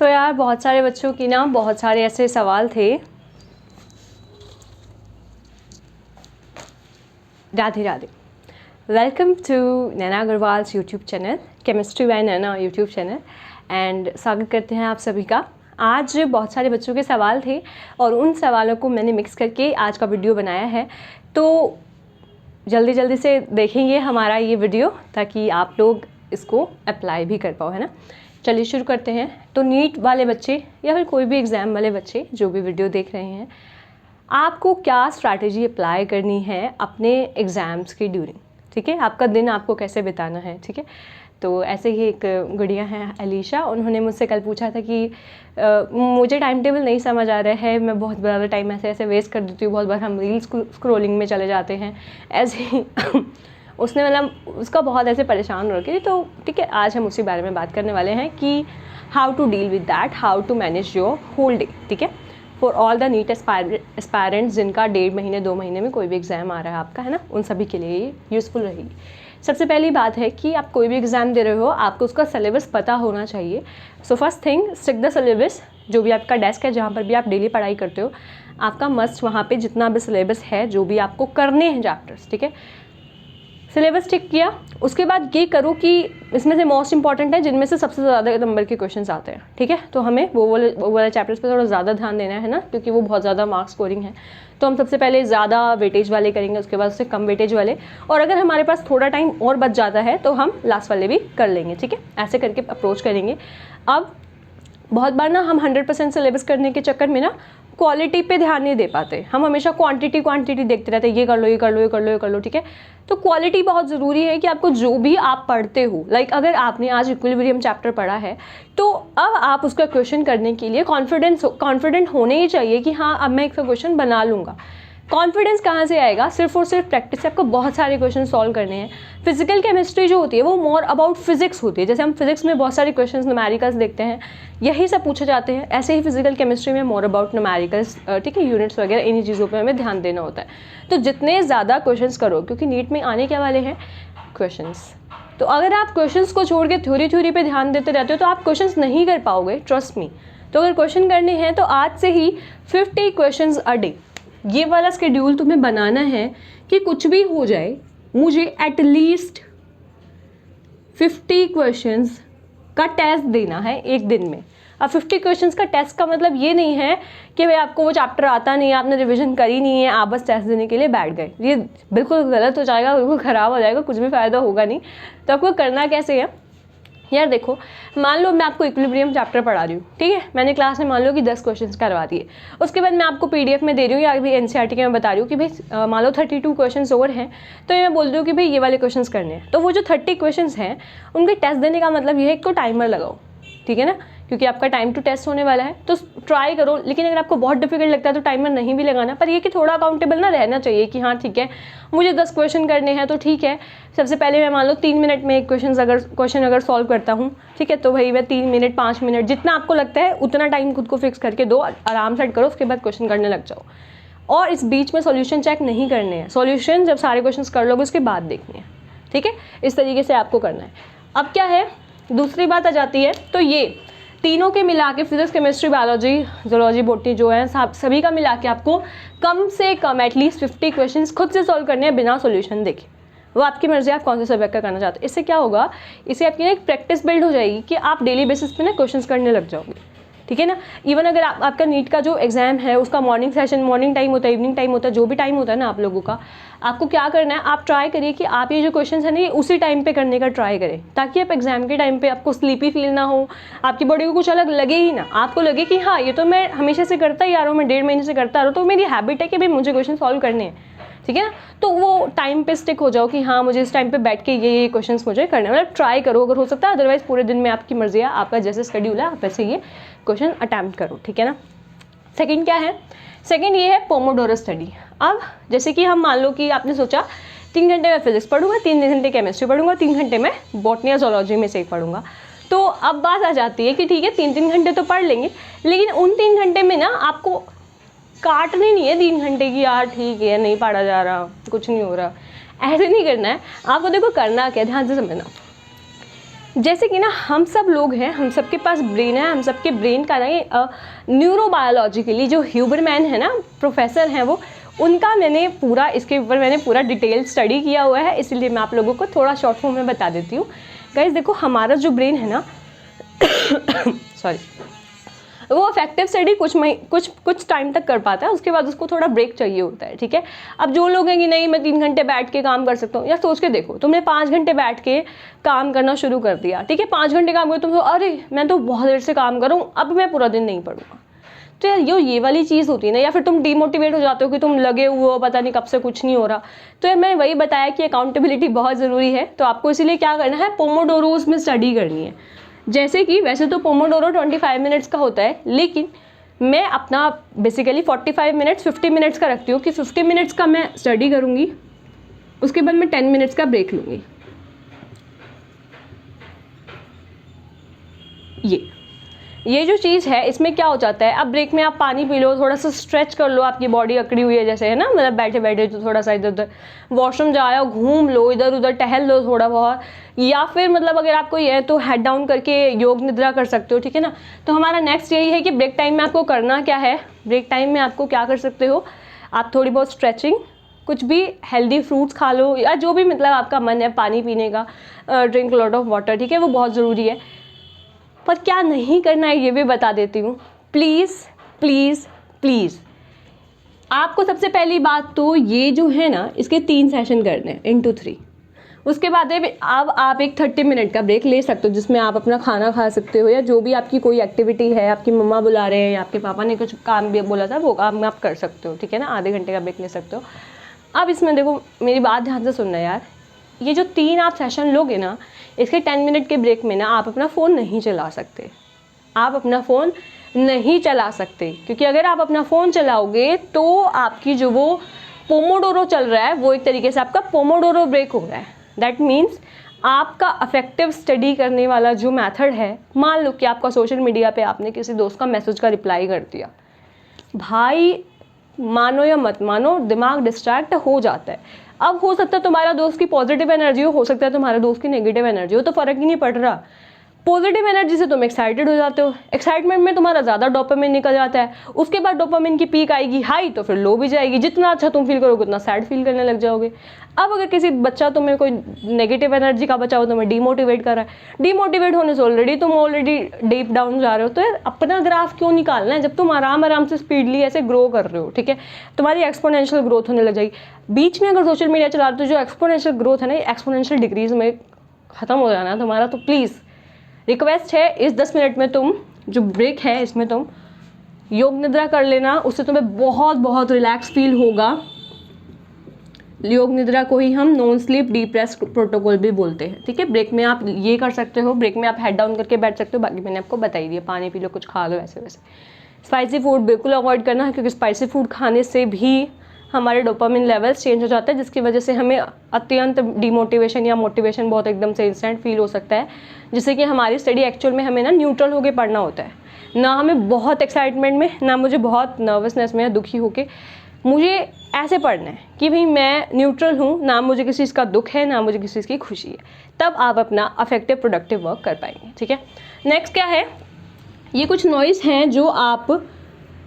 तो यार बहुत सारे बच्चों की ना बहुत सारे ऐसे सवाल थे। Radhe Radhe. Welcome to Naina Agarwal YouTube channel, chemistry by Naina YouTube channel. And स्वागत करते हैं आप सभी का। आज बहुत सारे बच्चों के सवाल थे और उन सवालों को मैंने मिक्स करके आज का वीडियो बनाया है। तो जल्दी जल्दी से देखेंगे हमारा ये वीडियो ताकि आप लोग इसको अप्लाई भी कर पाओ, है ना। चलिए शुरू करते हैं। तो नीट वाले बच्चे या फिर कोई भी एग्ज़ाम वाले बच्चे जो भी वीडियो देख रहे हैं, आपको क्या स्ट्रैटेजी अप्लाई करनी है अपने एग्ज़ाम्स की ड्यूरिंग, ठीक है। आपका दिन आपको कैसे बिताना है, ठीक है। तो ऐसे ही एक गुड़िया हैं अलीशा, उन्होंने मुझसे कल पूछा था कि मुझे टाइम टेबल नहीं समझ आ रहा है, मैं बहुत ज़्यादा टाइम ऐसे ऐसे वेस्ट कर देती हूँ, बहुत बार हम रील्स स्क्रोलिंग में चले जाते हैं ऐसे ही उसने मतलब उसका बहुत ऐसे परेशान हो रखी। तो ठीक है, आज हम उसी बारे में बात करने वाले हैं कि how to deal with that, how to manage your whole day, ठीक है। For all the NEET aspirants जिनका 1.5 महीने 2 महीने में कोई भी एग्ज़ाम आ रहा है आपका, है ना, उन सभी के लिए ये यूज़फुल रहेगी। सबसे पहली बात है कि आप कोई भी एग्ज़ाम दे रहे हो, आपको उसका सिलेबस पता होना चाहिए। So first thing, stick the syllabus. जो भी आपका डेस्क है, जहाँ पर भी आप डेली पढ़ाई करते हो, आपका मस्ट वहाँ पे जितना भी सिलेबस है, जो भी आपको करने हैं चैप्टर्स, ठीक है, सिलेबस टिक किया। उसके बाद ये करो कि इसमें से मोस्ट इंपॉर्टेंट है जिनमें से सबसे ज़्यादा नंबर के क्वेश्चंस आते हैं, ठीक है। तो हमें वो वाले चैप्टर्स पे थोड़ा ज़्यादा ध्यान देना है ना, क्योंकि वो बहुत ज़्यादा मार्क्स स्कोरिंग है। तो हम सबसे पहले ज़्यादा वेटेज वाले करेंगे, उसके बाद उससे कम वेटेज वाले, और अगर हमारे पास थोड़ा टाइम और बच जाता है तो हम लास्ट वाले भी कर लेंगे, ठीक है। ऐसे करके अप्रोच करेंगे। अब बहुत बार ना हम 100% सिलेबस करने के चक्कर में ना क्वालिटी पे ध्यान नहीं दे पाते, हम हमेशा क्वांटिटी देखते रहते हैं, ये कर लो ये कर लो ये कर लो ये कर लो, ठीक है। तो क्वालिटी बहुत ज़रूरी है कि आपको जो भी आप पढ़ते हो, लाइक अगर आपने आज इक्विलिब्रियम चैप्टर पढ़ा है तो अब आप उसका क्वेश्चन करने के लिए कॉन्फिडेंट होने ही चाहिए कि हाँ अब मैं इसका क्वेश्चन बना लूँगा। कॉन्फिडेंस कहाँ से आएगा? सिर्फ और सिर्फ प्रैक्टिस से। आपको बहुत सारे क्वेश्चन सॉल्व करने हैं। फिजिकल केमिस्ट्री जो होती है वो मोर अबाउट फिजिक्स होती है। जैसे हम फिजिक्स में बहुत सारे क्वेश्चंस न्यूमेरिकल्स देखते हैं, यही सब पूछे जाते हैं, ऐसे ही फिजिकल केमिस्ट्री में मोर अबाउट न्यूमेरिकल्स, ठीक है, यूनिट्स वगैरह, इन्हीं चीज़ों पर हमें ध्यान देना होता है। तो जितने ज़्यादा क्वेश्चंस करो, क्योंकि नीट में आने क्या वाले हैं क्वेश्चंस, तो अगर आप क्वेश्चंस को छोड़ के थ्योरी पे ध्यान देते रहते हो तो आप क्वेश्चंस नहीं कर पाओगे, ट्रस्ट मी। तो अगर क्वेश्चन करने हैं तो आज से ही 50 क्वेश्चंस अ डे, ये वाला शेड्यूल तुम्हें बनाना है कि कुछ भी हो जाए मुझे एटलीस्ट 50 क्वेश्चंस का टेस्ट देना है एक दिन में। अब 50 क्वेश्चंस का टेस्ट का मतलब ये नहीं है कि भाई आपको वो चैप्टर आता नहीं है, आपने रिवीजन करी नहीं है, आप बस टेस्ट देने के लिए बैठ गए। ये बिल्कुल गलत हो जाएगा, बिल्कुल ख़राब हो जाएगा, कुछ भी फ़ायदा होगा नहीं। तो आपको करना कैसे है यार, देखो, मान लो मैं आपको इक्विलिब्रियम चैप्टर पढ़ा रही हूँ, ठीक है, मैंने क्लास में मान लो कि 10 क्वेश्चंस करवा दिए, उसके बाद मैं आपको पीडीएफ में दे रही हूँ या अभी एनसीईआरटी के मैं बता रही हूँ कि भाई मान लो 32 क्वेश्चंस और हैं, तो मैं बोल रही हूँ कि भाई ये वाले क्वेश्चंस करने हैं। तो वो जो 30 क्वेश्चंस हैं उनके टेस्ट देने का मतलब ये है कि टाइमर लगाओ, ठीक है ना, क्योंकि आपका टाइम टू टेस्ट होने वाला है। तो ट्राई करो, लेकिन अगर आपको बहुत डिफिकल्ट लगता है तो टाइमर नहीं भी लगाना, पर ये कि थोड़ा अकाउंटेबल ना रहना चाहिए कि हाँ ठीक है मुझे 10 क्वेश्चन करने हैं, तो ठीक है सबसे पहले मैं मान लो 3 मिनट में एक क्वेश्चन अगर सॉल्व करता हूँ, ठीक है, तो भाई मैं 3 मिनट 5 मिनट जितना आपको लगता है उतना टाइम खुद को फिक्स करके दो, आराम से करो, उसके बाद क्वेश्चन करने लग जाओ। और इस बीच में सॉल्यूशन चेक नहीं करने हैं, सॉल्यूशन जब सारे क्वेश्चन कर लोगे उसके बाद देखने हैं, ठीक है, इस तरीके से आपको करना है। अब क्या है, दूसरी बात आ जाती है, तो ये तीनों के मिला के physics chemistry biology zoology botany जो है सभी का मिला के आपको कम से कम एटलीस्ट 50 क्वेश्चंस खुद से सॉल्व करने हैं बिना सॉल्यूशन देखे। वो आपकी मर्जी, आप कौन से सब्जेक्ट का करना चाहते हो। इससे क्या होगा, इससे आपकी ना एक प्रैक्टिस बिल्ड हो जाएगी कि आप डेली बेसिस पे ना क्वेश्चंस करने लग जाओगे, ठीक है ना। इवन अगर आपका नीट का जो एग्जाम है उसका मॉर्निंग सेशन, मॉर्निंग टाइम होता है, इवनिंग टाइम होता है, जो भी टाइम होता है ना आप लोगों का, आपको क्या करना है, आप ट्राई करिए कि आप ये जो क्वेश्चंस है ना ये उसी टाइम पे करने का ट्राई करें, ताकि आप एग्जाम के टाइम पे आपको स्लीपी फील ना हो, आपकी बॉडी को कुछ अलग लगे ही ना, आपको लगे कि हाँ ये तो मैं हमेशा से करता ही आ रहा हूँ, मैं 1.5 महीने से करता आ रहा हूँ, तो मेरी हैबिट है कि भाई मुझे क्वेश्चन सॉल्व करने हैं, ठीक है ना। तो वो टाइम पे स्टिक हो जाओ कि हाँ मुझे इस टाइम पे बैठ के ये क्वेश्चंस मुझे करने हैं, मतलब ट्राई करो अगर हो सकता है, अदरवाइज पूरे दिन में आपकी मर्जी है, आपका जैसे शेड्यूल है आप वैसे ये क्वेश्चन अटैम्प्ट करो, ठीक है ना। सेकंड क्या है, सेकंड ये है पोमोडोरो स्टडी। अब जैसे कि हम मान लो कि आपने सोचा 3 घंटे मैं फिजिक्स पढ़ूंगा, 3 घंटे केमिस्ट्री पढ़ूंगा, 3 घंटे मैं बॉटनी या जूलॉजी में से एक पढ़ूंगा। तो अब बात आ जाती है कि ठीक है 3 घंटे तो पढ़ लेंगे, लेकिन उन 3 घंटे में ना आपको काटने नहीं है 3 घंटे की, यार ठीक है नहीं पढ़ा जा रहा, कुछ नहीं हो रहा, ऐसे नहीं करना है आपको। देखो करना क्या, ध्यान से समझना, जैसे कि ना हम सब लोग हैं, हम सबके पास ब्रेन है, हम सबके ब्रेन का ना न्यूरोबायोलॉजिकली जो ह्यूबरमैन है ना, प्रोफेसर हैं वो, उनका मैंने पूरा इसके ऊपर मैंने पूरा डिटेल स्टडी किया हुआ है, इसीलिए मैं आप लोगों को थोड़ा शॉर्ट फॉर्म में बता देती हूँ। गाइस देखो, हमारा जो ब्रेन है ना सॉरी, वो अफेक्टिव स्टडी कुछ टाइम तक कर पाता है, उसके बाद उसको थोड़ा ब्रेक चाहिए होता है, ठीक है। अब जो लोग हैं कि नहीं मैं 3 घंटे बैठ के काम कर सकता हूँ, या सोच के देखो तुमने 5 घंटे बैठ के काम करना शुरू कर दिया, ठीक है, 5 घंटे काम कर, तुम अरे मैं तो बहुत देर से काम करूँ, अब मैं पूरा दिन नहीं पढ़ूंगा, तो यार ये वाली चीज़ होती है ना। या फिर तुम डीमोटिवेट हो जाते हो कि तुम लगे हुए हो, पता नहीं कब से कुछ नहीं हो रहा। तो यार मैंने वही बताया कि अकाउंटेबिलिटी बहुत ज़रूरी है, तो आपको इसीलिए क्या करना है, पोमोडोरोस में स्टडी करनी है। जैसे कि वैसे तो पोमोडोरो 25 मिनट्स का होता है, लेकिन मैं अपना बेसिकली 45 मिनट्स 50 मिनट्स का रखती हूँ कि 50 मिनट्स का मैं स्टडी करूँगी, उसके बाद मैं 10 मिनट्स का ब्रेक लूँगी। ये जो चीज़ है, इसमें क्या हो जाता है, अब ब्रेक में आप पानी पी लो, थोड़ा सा स्ट्रेच कर लो, आपकी बॉडी अकड़ी हुई है जैसे, है ना, मतलब बैठे बैठे तो थोड़ा सा इधर उधर वॉशरूम जाओ, घूम लो, इधर उधर टहल लो थोड़ा बहुत, या फिर मतलब अगर आपको ये है तो हेड डाउन करके योग निद्रा कर सकते हो, ठीक है ना। तो हमारा नेक्स्ट यही है कि ब्रेक टाइम में आपको करना क्या है। ब्रेक टाइम में आपको क्या कर सकते हो, आप थोड़ी बहुत स्ट्रेचिंग, कुछ भी हेल्दी फ्रूट्स खा लो, या जो भी मतलब आपका मन है, पानी पीने का, ड्रिंक लॉट ऑफ वाटर, ठीक है, वो बहुत ज़रूरी है। पर क्या नहीं करना है ये भी बता देती हूँ। प्लीज़ प्लीज़ प्लीज़, आपको सबसे पहली बात तो ये जो है ना, इसके 3 सेशन करने हैं इंटू 3। उसके बाद अब आप एक 30 मिनट का ब्रेक ले सकते हो, जिसमें आप अपना खाना खा सकते हो, या जो भी आपकी कोई एक्टिविटी है, आपकी मम्मा बुला रहे हैं या आपके पापा ने कुछ काम भी बोला था, वो काम आप कर सकते हो, ठीक है ना। आधे घंटे का ब्रेक ले सकते हो। अब इसमें देखो, मेरी बात ध्यान से सुनना यार, ये जो 3 आप सेशन लोगे ना, इसके 10 मिनट के ब्रेक में ना आप अपना फ़ोन नहीं चला सकते, आप अपना फ़ोन नहीं चला सकते, क्योंकि अगर आप अपना फ़ोन चलाओगे तो आपकी जो वो पोमोडोरो चल रहा है, वो एक तरीके से आपका पोमोडोरो ब्रेक हो रहा है। दैट मीन्स आपका अफेक्टिव स्टडी करने वाला जो मेथड है, मान लो कि आपका सोशल मीडिया पे आपने किसी दोस्त का मैसेज का रिप्लाई कर दिया, भाई मानो या मत मानो, दिमाग डिस्ट्रैक्ट हो जाता है। अब हो सकता है तुम्हारा दोस्त की पॉजिटिव एनर्जी हो सकता है तुम्हारे दोस्त की नेगेटिव एनर्जी हो, तो फ़र्क ही नहीं पड़ रहा। पॉजिटिव एनर्जी से तुम एक्साइटेड हो जाते हो, एक्साइटमेंट में तुम्हारा ज़्यादा डोपामिन निकल जाता है, उसके बाद डोपामिन की पीक आएगी हाई, तो फिर लो भी जाएगी। जितना अच्छा तुम फील करोगे उतना सैड फील करने लग जाओगे। अब अगर किसी बच्चा तुम्हें कोई नेगेटिव एनर्जी का बच्चा हो, तुम्हें डीमोटिवेट कर रहा है, डीमोटिवेट होने से तुम ऑलरेडी डीप डाउन जा रहे हो, तो यार अपना ग्राफ क्यों निकालना है जब तुम आराम से स्पीडली ऐसे ग्रो कर रहे हो, ठीक है। तुम्हारी एक्सपोनेंशियल ग्रोथ होने लग जाएगी। बीच में अगर सोशल मीडिया चला रहे हो, तो जो एक्सपोनेंशियल ग्रोथ है ना, एक्सपोनेंशियल डिक्रीज में ख़त्म हो जाना है तुम्हारा। तो प्लीज़ रिक्वेस्ट है, इस 10 मिनट में तुम जो ब्रेक है, इसमें तुम योग निद्रा कर लेना, उससे तुम्हें बहुत बहुत रिलैक्स फील होगा। योग निद्रा को ही हम non sleep deep rest protocol भी बोलते हैं, ठीक है। ब्रेक में आप ये कर सकते हो, ब्रेक में आप हेड डाउन करके बैठ सकते हो, बाकी मैंने आपको बता ही दिया, पानी पी लो, कुछ खा लो, ऐसे वैसे। स्पाइसी फूड बिल्कुल अवॉइड करना है, क्योंकि स्पाइसी फूड खाने से भी हमारे डोपामिन लेवल्स चेंज हो जाते हैं, जिसकी वजह से हमें अत्यंत डिमोटिवेशन या मोटिवेशन बहुत एकदम से इंस्टेंट फील हो सकता है, जिससे कि हमारी स्टडी एक्चुअल में हमें ना न्यूट्रल होकर पढ़ना होता है, ना हमें बहुत एक्साइटमेंट में, ना मुझे बहुत नर्वसनेस में, दुखी होके, मुझे ऐसे पढ़ना है कि भाई मैं न्यूट्रल हूँ, ना मुझे किसी चीज़ का दुख है, ना मुझे किसी चीज़ की खुशी है। तब आप अपना अफेक्टिव प्रोडक्टिव वर्क कर पाएंगे, ठीक है। नेक्स्ट क्या है, ये कुछ नॉइज़ हैं जो आप,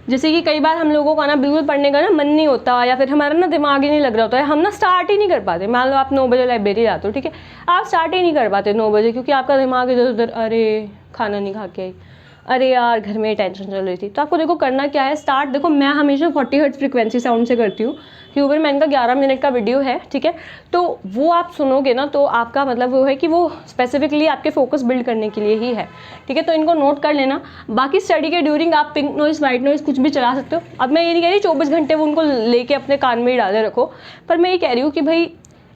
जैसे कि कई बार हम लोगों का ना बिल्कुल पढ़ने का ना मन नहीं होता, या फिर हमारा ना दिमाग ही नहीं लग रहा होता है, हम ना स्टार्ट ही नहीं कर पाते। मान लो आप 9 बजे लाइब्रेरी जाते हो, ठीक है, आप स्टार्ट ही नहीं कर पाते 9 बजे, क्योंकि आपका दिमाग इधर उधर, अरे खाना नहीं खा के आई, अरे यार घर में टेंशन चल रही थी। तो आपको देखो करना क्या है, स्टार्ट देखो, मैं हमेशा 40 हर्ट्ज फ्रिक्वेंसी साउंड से करती हूँ। ह्यूबरमैन का 11 मिनट का वीडियो है, ठीक है, तो वो आप सुनोगे ना, तो आपका मतलब वो है कि वो स्पेसिफिकली आपके फोकस बिल्ड करने के लिए ही है, ठीक है। तो इनको नोट कर लेना। बाकी स्टडी के ड्यूरिंग आप पिंक नॉइज़, वाइट नॉइज़ कुछ भी चला सकते हो। अब मैं ये नहीं कह रही 24 घंटे वो उनको लेके अपने कान में ही डाले रखो, पर मैं ये कह रही हूँ कि भाई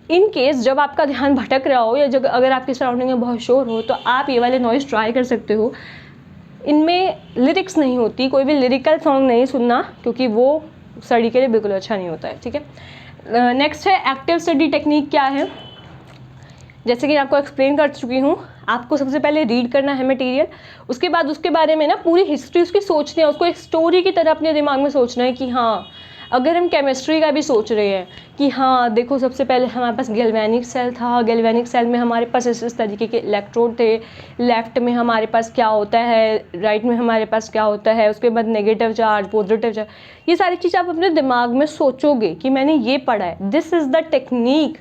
इन केस जब आपका ध्यान भटक रहा हो, या जब अगर आपकी सराउंडिंग में बहुत शोर हो, तो आप ये वाले नॉइज़ ट्राई कर सकते हो। इनमें लिरिक्स नहीं होती, कोई भी लिरिकल सॉन्ग नहीं सुनना, क्योंकि वो स्टडी के लिए बिल्कुल अच्छा नहीं होता है, ठीक है। नेक्स्ट है एक्टिव स्टडी टेक्निक क्या है, जैसे कि आपको एक्सप्लेन कर चुकी हूँ। आपको सबसे पहले रीड करना है मटेरियल, उसके बाद उसके बारे में ना पूरी हिस्ट्री उसकी सोचनी है, उसको एक स्टोरी की तरह अपने दिमाग में सोचना है कि हाँ अगर हम केमिस्ट्री का भी सोच रहे हैं कि हाँ देखो, सबसे पहले हमारे पास गैल्वेनिक सेल था, गैल्वेनिक सेल में हमारे पास इस तरीके के इलेक्ट्रोड थे, लेफ्ट में हमारे पास क्या होता है, राइट में हमारे पास क्या होता है, उसके बाद नेगेटिव चार्ज, पॉजिटिव चार्ज, ये सारी चीज़ आप अपने दिमाग में सोचोगे कि मैंने ये पढ़ा है। दिस इज़ द टेक्निक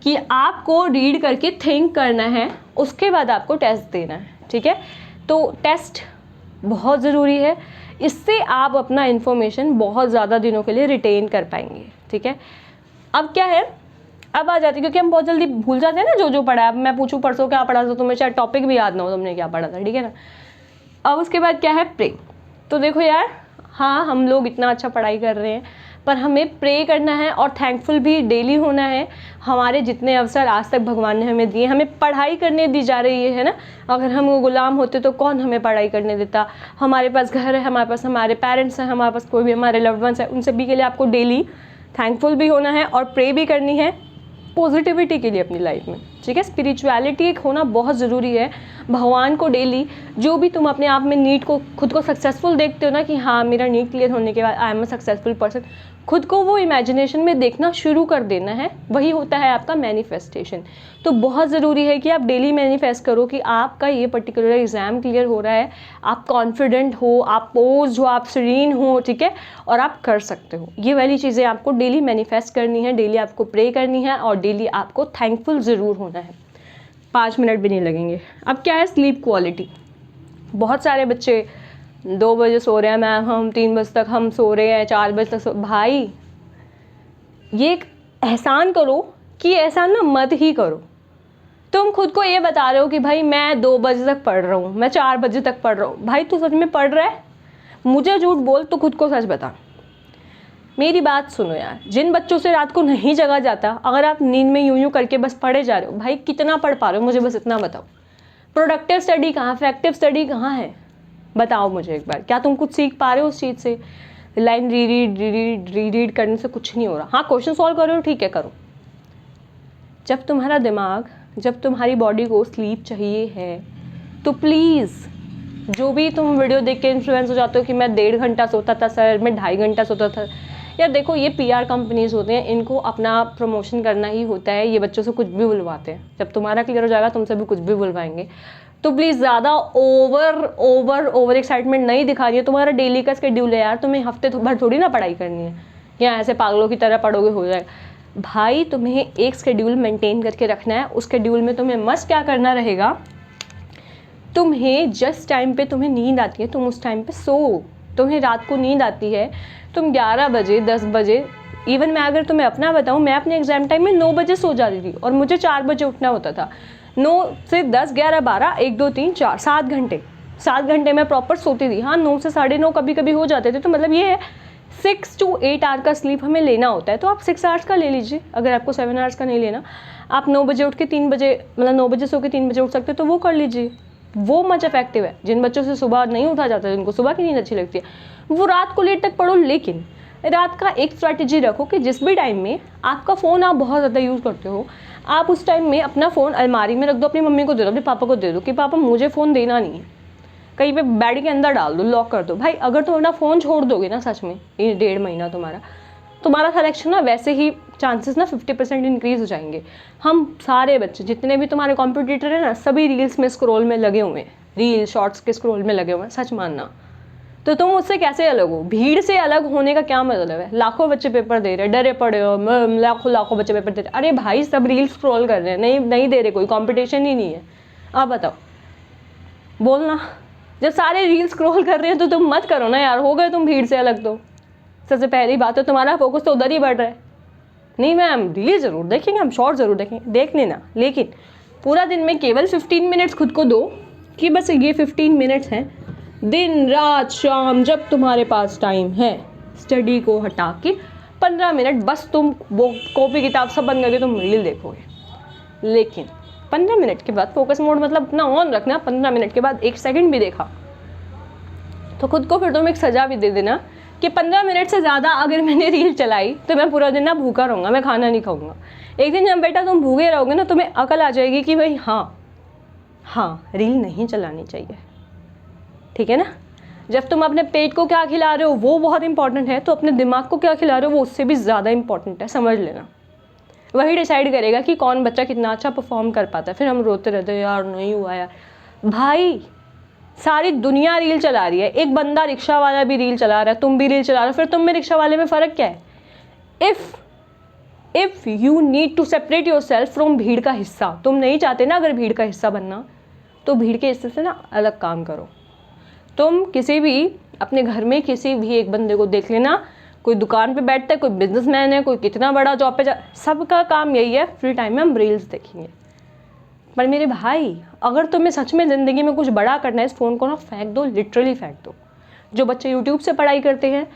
कि आपको रीड करके थिंक करना है, उसके बाद आपको टेस्ट देना है, ठीक है। तो टेस्ट बहुत ज़रूरी है, इससे आप अपना इन्फॉर्मेशन बहुत ज़्यादा दिनों के लिए रिटेन कर पाएंगे, ठीक है। अब क्या है, अब आ जाती है, क्योंकि हम बहुत जल्दी भूल जाते हैं ना जो पढ़ा है। अब मैं पूछूं परसों क्या पढ़ा था, तुम्हें शायद टॉपिक भी याद ना हो तुमने क्या पढ़ा था, ठीक है ना। अब उसके बाद क्या है, प्रे। तो देखो यार, हाँ हम लोग इतना अच्छा पढ़ाई कर रहे हैं, पर हमें प्रे करना है और थैंकफुल भी डेली होना है। हमारे जितने अवसर आज तक भगवान ने हमें दिए, हमें पढ़ाई करने दी जा रही है ना। अगर हम वो गुलाम होते तो कौन हमें पढ़ाई करने देता। हमारे पास घर है, हमारे पास हमारे पेरेंट्स हैं, हमारे पास कोई भी हमारे लव्ड वंस हैं, उन सभी के लिए आपको डेली थैंकफुल भी होना है और प्रे भी करनी है पॉजिटिविटी के लिए अपनी लाइफ में, ठीक है। स्पिरिचुअलिटी एक होना बहुत ज़रूरी है। भगवान को डेली, जो भी तुम अपने आप में नीड को, खुद को सक्सेसफुल देखते हो ना कि हाँ मेरा नीड क्लियर होने के बाद I am a successful person, खुद को वो इमेजिनेशन में देखना शुरू कर देना है। वही होता है आपका मैनिफेस्टेशन। तो बहुत ज़रूरी है कि आप डेली मैनिफेस्ट करो कि आपका ये पर्टिकुलर एग्ज़ाम क्लियर हो रहा है, आप कॉन्फिडेंट हो, आप पोज हो, आप सीरीन हो, ठीक है, और आप कर सकते हो। ये वाली चीज़ें आपको डेली मैनिफेस्ट करनी है, डेली आपको प्रे करनी है और डेली आपको थैंकफुल ज़रूर होना है। 5 मिनट भी नहीं लगेंगे। अब क्या है, स्लीप क्वालिटी। बहुत सारे बच्चे 2 बजे सो रहे हैं, मैम हम 3 बजे तक हम सो रहे हैं, 4 बजे तक भाई ये एक एहसान करो कि एहसान ना मत ही करो। तुम खुद को ये बता रहे हो कि भाई मैं 2 बजे तक पढ़ रहा हूँ, मैं 4 बजे तक पढ़ रहा हूँ। भाई तू सच में पढ़ रहा है? मुझे झूठ बोल, तो खुद को सच बता। मेरी बात सुनो यार, जिन बच्चों से रात को नहीं जगा जाता, अगर आप नींद में यूं करके बस पढ़े जा रहे हो, भाई कितना पढ़ पा रहे हो, मुझे बस इतना बताओ। प्रोडक्टिव स्टडी कहाँ, इफेक्टिव स्टडी कहाँ है, बताओ मुझे एक बार। क्या तुम कुछ सीख पा रहे हो उस चीज़ से? लाइन रीड करने से कुछ नहीं हो रहा। हाँ क्वेश्चन सॉल्व कर रहे हो, ठीक है करो। जब तुम्हारा दिमाग, जब तुम्हारी बॉडी को स्लीप चाहिए है, तो प्लीज़ जो भी तुम वीडियो देख के इन्फ्लुएंस हो जाते हो कि मैं 1.5 घंटा सोता था सर, मैं 2.5 घंटा सोता था, यार देखो ये PR कंपनीज होते हैं, इनको अपना प्रमोशन करना ही होता है। ये बच्चों से कुछ भी बुलवाते हैं। जब तुम्हारा क्लियर हो जाएगा तुमसे भी कुछ भी बुलवाएंगे। तो प्लीज़ ज़्यादा ओवर एक्साइटमेंट नहीं दिखा है। तुम्हारा डेली का शेड्यूल है यार, तुम्हें हफ्ते भर थोड़ी ना पढ़ाई करनी है, या ऐसे पागलों की तरह पढ़ोगे हो जाएगा। भाई तुम्हें एक शेड्यूल मेंटेन करके रखना है। उस शेड्यूल में तुम्हें मस्ट क्या करना रहेगा, तुम्हें जिस टाइम पे तुम्हें नींद आती है तुम उस टाइम पे सो। तुम्हें रात को नींद आती है, तुम 11 बजे 10 बजे, इवन मैं अगर तुम्हें अपना बताऊँ, मैं अपने एग्जाम टाइम में 9 बजे सो जाती थी और मुझे 4 बजे उठना होता था। 9 से 10 11 12 1 2 3 4 7 घंटे मैं प्रॉपर सोती थी। हाँ 9 से 9:30 कभी कभी हो जाते थे। तो मतलब ये है 6 to 8 आवर का स्लीप हमें लेना होता है। तो आप 6 आवर्स का ले लीजिए, अगर आपको 7 आवर्स का नहीं लेना। आप 9 बजे उठ के 3 बजे, मतलब 9 बजे सो के 3 बजे उठ सकते तो वो कर लीजिए, वो मच इफेक्टिव है। जिन बच्चों से सुबह नहीं उठा जाता, जिनको सुबह की नींद अच्छी लगती है, वो रात को लेट तक पढ़ो। लेकिन रात का एक स्ट्रैटेजी रखो कि जिस भी टाइम में आपका फ़ोन आप बहुत ज़्यादा यूज़ करते हो, आप उस टाइम में अपना फ़ोन अलमारी में रख दो, अपनी मम्मी को दे दो, अपने पापा को दे दो कि पापा मुझे फ़ोन देना नहीं है, कहीं पे बेड के अंदर डाल दो, लॉक कर दो। भाई अगर तुम अपना फ़ोन छोड़ दोगे ना, सच में ये 1.5 महीना तुम्हारा सिलेक्शन ना वैसे ही चांसेस ना 50% इंक्रीज़ हो जाएंगे। हम सारे बच्चे जितने भी तुम्हारे कॉम्पिटिटर हैं ना, सभी रील्स में स्क्रॉल में लगे हुए हैं, रील शॉर्ट्स के स्क्रॉल में लगे हुए हैं, सच मानना। तो तुम उससे कैसे अलग हो? भीड़ से अलग होने का क्या मतलब है? लाखों बच्चे पेपर दे रहे हैं, डरे पड़े हो, लाखों बच्चे पेपर दे रहे हैं। अरे भाई सब रील स्क्रॉल कर रहे हैं, नहीं दे रहे, कोई कंपटीशन ही नहीं है। अब बताओ, बोलना। जब सारे रील स्क्रॉल कर रहे हैं तो तुम मत करो ना यार, हो गए तुम भीड़ से अलग। तो सबसे पहली बात तो तुम्हारा फोकस तो उधर ही बढ़ रहा है। नहीं मैम रील ज़रूर देखेंगे, हम शॉर्ट ज़रूर देखेंगे, देख लेना, लेकिन पूरा दिन में केवल 15 मिनट्स खुद को दो कि बस ये 15 मिनट्स हैं, दिन रात शाम जब तुम्हारे पास टाइम है, स्टडी को हटा के 15 मिनट बस तुम वो कॉपी किताब सब बंद करके तुम रील देखोगे। लेकिन 15 मिनट के बाद फोकस मोड मतलब अपना ऑन रखना। 15 मिनट के बाद 1 सेकंड भी देखा तो खुद को फिर तुम एक सजा भी दे देना कि 15 मिनट से ज़्यादा अगर मैंने रील चलाई तो मैं पूरा दिन ना भूखा रहूँगा, मैं खाना नहीं खाऊंगा। एक दिन जब बेटा तुम भूखे रहोगे ना, तुम्हें अकल आ जाएगी कि भाई हाँ रील नहीं चलानी चाहिए, ठीक है ना। जब तुम अपने पेट को क्या खिला रहे हो वो बहुत इंपॉर्टेंट है, तो अपने दिमाग को क्या खिला रहे हो वो उससे भी ज़्यादा इंपॉर्टेंट है, समझ लेना। वही डिसाइड करेगा कि कौन बच्चा कितना अच्छा परफॉर्म कर पाता है। फिर हम रोते रहते हैं यार नहीं हुआ यार। भाई सारी दुनिया रील चला रही है, एक बंदा रिक्शा वाला भी रील चला रहा है, तुम भी रील चला रहे हो, फिर तुम में रिक्शा वाले में फ़र्क क्या है? If you need to separate yourself from भीड़ का हिस्सा, तुम नहीं चाहते ना अगर भीड़ का हिस्सा बनना, तो भीड़ के हिस्से से ना अलग काम करो। तुम किसी भी अपने घर में किसी भी एक बंदे को देख लेना, कोई दुकान पे बैठता है, कोई बिजनेसमैन है, कोई कितना बड़ा जॉब पे सबका काम यही है, फ्री टाइम में हम रील्स देखेंगे। पर मेरे भाई अगर तुम्हें सच में ज़िंदगी में कुछ बड़ा करना है, इस फ़ोन को ना फेंक दो, लिटरली फेंक दो। जो बच्चे यूट्यूब से पढ़ाई करते हैं,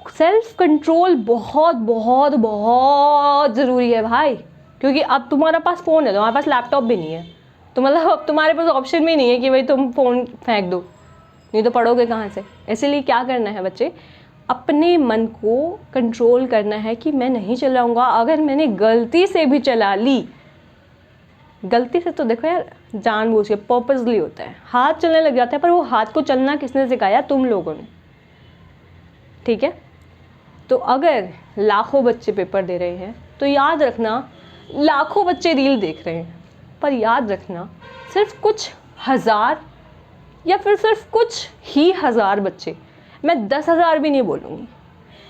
सेल्फ कंट्रोल बहुत बहुत बहुत ज़रूरी है भाई, क्योंकि अब तुम्हारे पास फ़ोन है, तुम्हारे पास लैपटॉप भी नहीं है, तो मतलब अब तुम्हारे पास ऑप्शन भी नहीं है कि भाई तुम फ़ोन फेंक दो, नहीं तो पढ़ोगे कहाँ से। इसीलिए क्या करना है बच्चे, अपने मन को कंट्रोल करना है कि मैं नहीं चलाऊँगा। अगर मैंने गलती से भी चला ली, गलती से तो देखो यार जानबूझ के पर्पसली होता है, हाथ चलने लग जाता है, पर वो हाथ को चलना किसने सिखाया? तुम लोगों ने, ठीक है। तो अगर लाखों बच्चे पेपर दे रहे हैं तो याद रखना लाखों बच्चे रील देख रहे हैं, पर याद रखना सिर्फ कुछ हज़ार या फिर सिर्फ कुछ ही हज़ार बच्चे, मैं 10,000 भी नहीं बोलूँगी,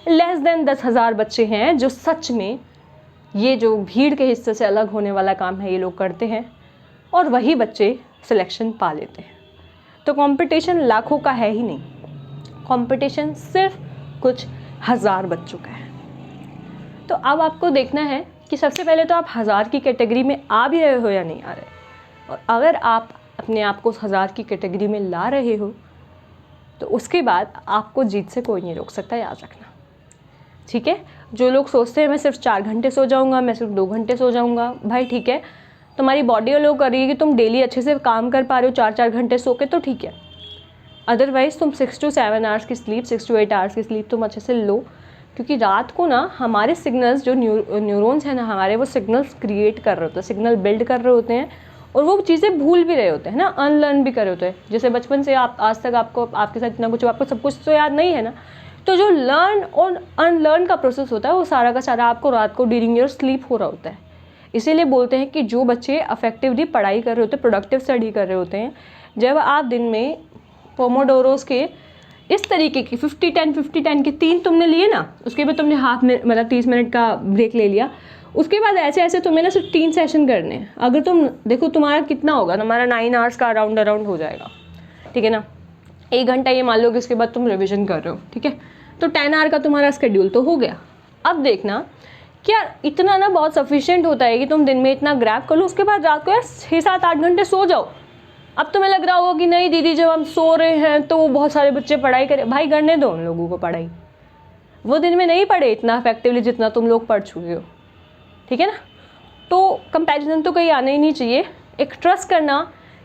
लेस देन 10,000 बच्चे हैं जो सच में ये जो भीड़ के हिस्से से अलग होने वाला काम है ये लोग करते हैं, और वही बच्चे सिलेक्शन पा लेते हैं। तो कंपटीशन लाखों का है ही नहीं, कंपटीशन सिर्फ कुछ हज़ार बच्चों का है। तो अब आपको देखना है कि सबसे पहले तो आप हज़ार की कैटेगरी में आ भी रहे हो या नहीं आ रहे, और अगर आप अपने आप को उस हज़ार की कैटेगरी में ला रहे हो तो उसके बाद आपको जीत से कोई नहीं रोक सकता, याद रखना, ठीक है। जो लोग सोचते हैं मैं सिर्फ 4 घंटे सो जाऊंगा, मैं सिर्फ 2 घंटे सो जाऊंगा, भाई ठीक है, तुम्हारी बॉडी अलो कर रही है कि तुम डेली अच्छे से काम कर पा रहे हो 4-4 घंटे सो के, तो ठीक है। अदरवाइज़ तुम 6 to 7 आवर्स की स्लीप, 6 to 8 आवर्स की स्लीप तुम अच्छे से लो, क्योंकि रात को ना हमारे सिग्नल्स जो न्यूरॉन्स हैं ना हमारे, वो सिग्नल्स क्रिएट कर रहे होते हैं, सिग्नल बिल्ड कर रहे होते हैं, और वो चीज़ें भूल भी रहे होते हैं ना, अनलर्न भी कर रहे होते हैं। जैसे बचपन से आप आज तक आपके साथ इतना कुछ, आपको सब कुछ तो याद नहीं है ना, तो जो लर्न और अनलर्न का प्रोसेस होता है वो सारा का सारा आपको रात को ड्यूरिंग योर स्लीप हो रहा होता है। इसीलिए बोलते हैं कि जो बच्चे अफेक्टिवली पढ़ाई कर रहे होते हैं, प्रोडक्टिव स्टडी कर रहे होते हैं, जब आप दिन में पोमोडोरोस के इस तरीके की 50-10 के 3 तुमने लिए ना, उसके बाद तुमने हाफ में मतलब 30 मिनट का ब्रेक ले लिया, उसके बाद ऐसे ऐसे तुम्हें ना सिर्फ 3 सेशन करने हैं। अगर तुम देखो तुम्हारा कितना होगा, तुम्हारा 9 आवर्स का अराउंड हो जाएगा, ठीक है ना। 1 घंटा ये मान लो कि उसके बाद तुम रिविजन कर रहे हो, ठीक है, तो 10 आवर का तुम्हारा शेड्यूल तो हो गया। अब देखना क्या इतना ना बहुत सफिशिएंट होता है कि तुम दिन में इतना ग्रैब कर लो, उसके बाद रात को यार 6-7-8 घंटे सो जाओ। अब तुम्हें लग रहा होगा कि नहीं दीदी जब हम सो रहे हैं तो बहुत सारे बच्चे पढ़ाई करें, भाई करने दो उन लोगों को पढ़ाई, वो दिन में नहीं पढ़े इतना इफेक्टिवली जितना तुम लोग पढ़ चुके हो, ठीक है ना। तो कंपैरिजन तो कहीं आना ही नहीं चाहिए। एक ट्रस्ट करना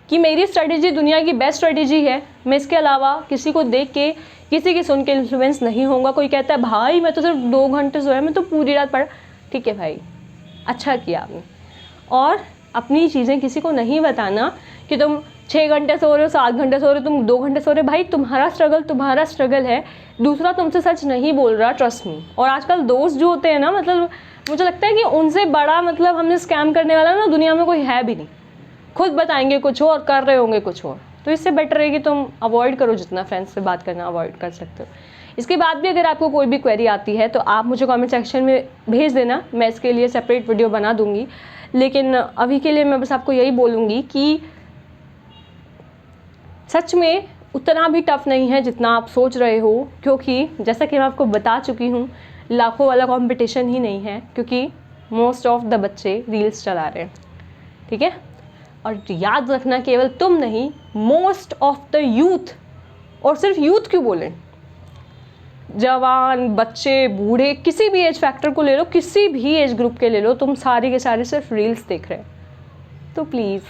कि मेरी स्ट्रेटेजी दुनिया की बेस्ट स्ट्रेटेजी है, मैं इसके अलावा किसी को देख के किसी की सुन के इन्फ्लुएंस नहीं होगा। कोई कहता है भाई मैं तो सिर्फ 2 घंटे सोया, मैं तो पूरी रात पढ़ा, ठीक है भाई अच्छा किया आपने। और अपनी चीज़ें किसी को नहीं बताना कि तुम 6 घंटे सो रहे हो, 7 घंटे सो रहे हो, तुम 2 घंटे सो रहे हो, भाई तुम्हारा स्ट्रगल है, दूसरा तुमसे सच नहीं बोल रहा, ट्रस्ट मी। और आजकल दोस्त जो होते हैं ना, मतलब मुझे लगता है कि उनसे बड़ा मतलब हमने स्कैम करने वाला ना दुनिया में कोई है भी नहीं। खुद बताएंगे कुछ और, कर रहे होंगे कुछ और, तो इससे बेटर है कि तुम अवॉइड करो, जितना फ्रेंड्स से बात करना अवॉइड कर सकते हो। इसके बाद भी अगर आपको कोई भी क्वेरी आती है तो आप मुझे कमेंट सेक्शन में भेज देना, मैं इसके लिए सेपरेट वीडियो बना दूंगी। लेकिन अभी के लिए मैं बस आपको यही बोलूँगी कि सच में उतना भी टफ नहीं है जितना आप सोच रहे हो, क्योंकि जैसा कि मैं आपको बता चुकी हूँ लाखों वाला कंपटीशन ही नहीं है, क्योंकि मोस्ट ऑफ द बच्चे रील्स चला रहे हैं, ठीक है। और याद रखना केवल तुम नहीं, मोस्ट ऑफ द यूथ, और सिर्फ यूथ क्यों बोलें, जवान बच्चे बूढ़े किसी भी एज फैक्टर को ले लो, किसी भी एज ग्रुप के ले लो, तुम सारे के सारे सिर्फ रील्स देख रहे हैं। तो please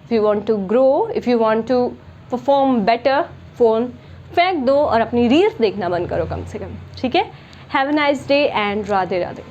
if you want to grow, if you want to perform better, phone फेंक दो और अपनी रील्स देखना बंद करो कम से कम, ठीक है। Have a nice day and Radhe Radhe.